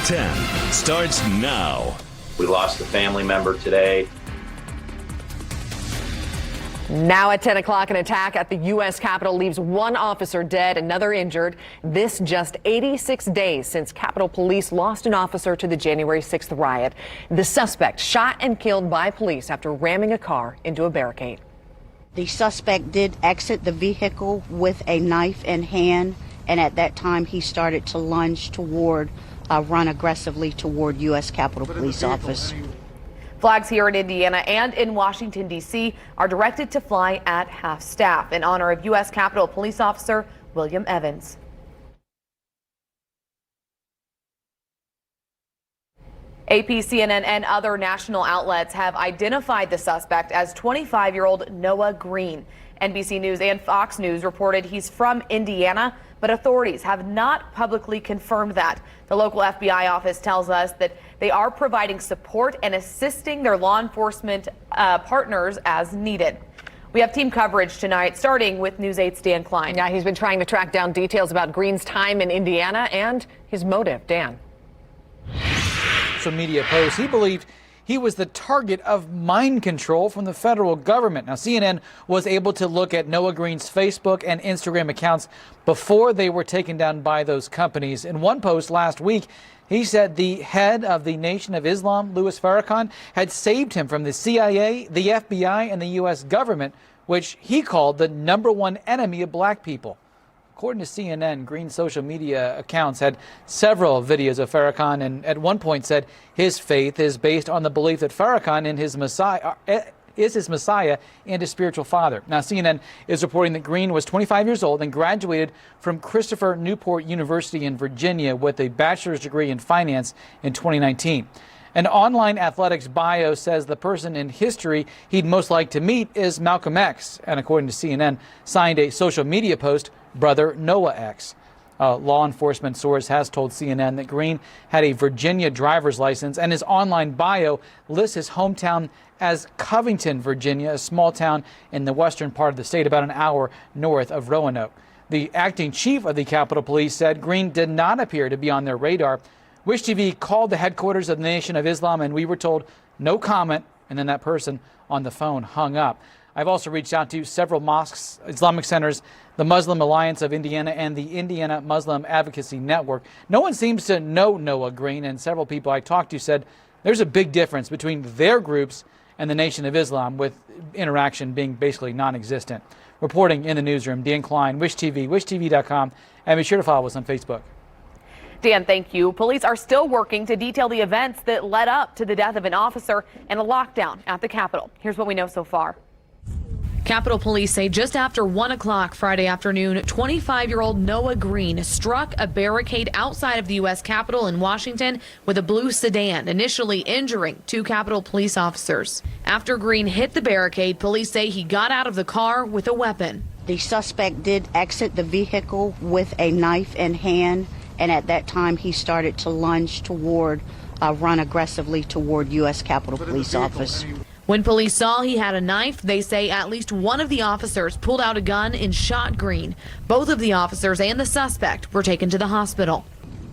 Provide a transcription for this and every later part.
10 starts now. We lost a family member today. Now at 10 o'clock, an attack at the U.S. Capitol leaves one officer dead, another injured. This just 86 days since Capitol Police lost an officer to the January 6th riot. The suspect shot and killed by police after ramming a car into a barricade. The suspect did exit the vehicle with a knife in hand, and at that time he started to lunge toward, run aggressively toward U.S. Capitol Police office. Flags here in Indiana and in Washington, D.C. are directed to fly at half-staff in honor of U.S. Capitol Police Officer William Evans. AP, CNN, and other national outlets have identified the suspect as 25-year-old Noah Green. NBC News and Fox News reported he's from Indiana, but authorities have not publicly confirmed that. The local FBI office tells us that they are providing support and assisting their law enforcement partners as needed. We have team coverage tonight, starting with News 8's Dan Klein. Yeah, he's been trying to track down details about Green's time in Indiana and his motive. Dan. Social media post, he believed he was the target of mind control from the federal government. Now, CNN was able to look at Noah Green's Facebook and Instagram accounts before they were taken down by those companies. In one post last week, he said the head of the Nation of Islam, Louis Farrakhan, had saved him from the CIA, the FBI, and the U.S. government, which he called the #1 enemy of black people. According to CNN, Green's social media accounts had several videos of Farrakhan and at one point said his faith is based on the belief that Farrakhan is his Messiah and his spiritual father. Now, CNN is reporting that Green was 25 years old and graduated from Christopher Newport University in Virginia with a bachelor's degree in finance in 2019. An online athletics bio says the person in history he'd most like to meet is Malcolm X, and according to CNN, signed a social media post, Brother Noah X. A law enforcement source has told CNN that Green had a Virginia driver's license, and his online bio lists his hometown as Covington, Virginia, a small town in the western part of the state, about an hour north of Roanoke. The acting chief of the Capitol Police said Green did not appear to be on their radar. Wish TV called the headquarters of the Nation of Islam, and we were told no comment, and then that person on the phone hung up. I've also reached out to several mosques, Islamic centers, the Muslim Alliance of Indiana, and the Indiana Muslim Advocacy Network. No one seems to know Noah Green, and several people I talked to said there's a big difference between their groups and the Nation of Islam, with interaction being basically non-existent. Reporting in the newsroom, Dan Klein, Wish TV, wishtv.com, and be sure to follow us on Facebook. Dan, thank you. Police are still working to detail the events that led up to the death of an officer and a lockdown at the Capitol. Here's what we know so far. Capitol Police say just after 1 o'clock Friday afternoon, 25-year-old Noah Green struck a barricade outside of the U.S. Capitol in Washington with a blue sedan, initially injuring 2 Capitol Police officers. After Green hit the barricade, police say he got out of the car with a weapon. The suspect did exit the vehicle with a knife in hand, and at that time he started to lunge toward, run aggressively toward U.S. Capitol Police office. When police saw he had a knife, they say at least one of the officers pulled out a gun and shot Green. Both of the officers and the suspect were taken to the hospital.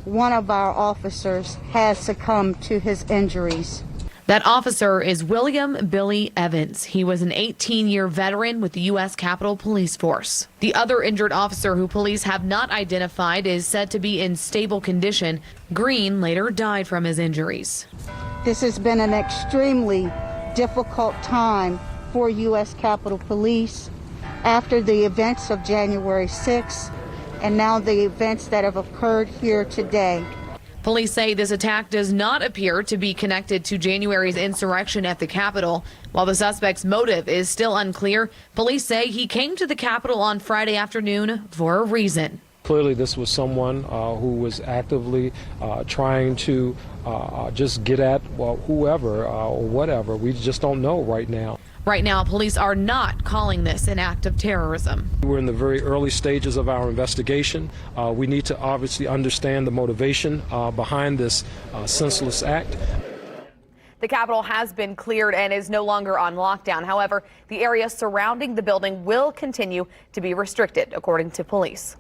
One of our officers has succumbed to his injuries. That officer is William Billy Evans. He was an 18-year veteran with the U.S. Capitol Police Force. The other injured officer, who police have not identified, is said to be in stable condition. Green later died from his injuries. This has been an extremely difficult time for U.S. Capitol Police after the events of January 6th and now the events that have occurred here today. Police say this attack does not appear to be connected to January's insurrection at the Capitol. While the suspect's motive is still unclear, police say he came to the Capitol on Friday afternoon for a reason. Clearly, this was someone who was actively trying to just get at, well, whoever or whatever. We just don't know right now. Right now, police are not calling this an act of terrorism. We're in the very early stages of our investigation. We need to obviously understand the motivation behind this senseless act. The Capitol has been cleared and is no longer on lockdown. However, the area surrounding the building will continue to be restricted, according to police.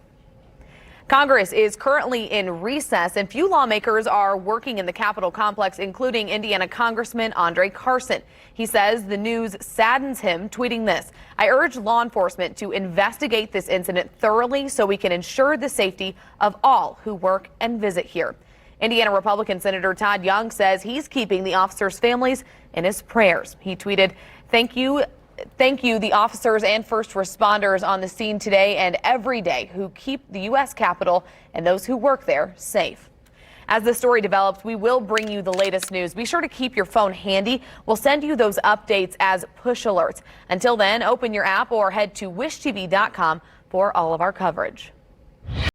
Congress is currently in recess, and few lawmakers are working in the Capitol complex, including Indiana Congressman Andre Carson. He says the news saddens him, tweeting this: "I urge law enforcement to investigate this incident thoroughly so we can ensure the safety of all who work and visit here." Indiana Republican Senator Todd Young says he's keeping the officers' families in his prayers. He tweeted, Thank you, the officers and first responders on the scene today and every day who keep the U.S. Capitol and those who work there safe." As the story develops, we will bring you the latest news. Be sure to keep your phone handy. We'll send you those updates as push alerts. Until then, open your app or head to wishtv.com for all of our coverage.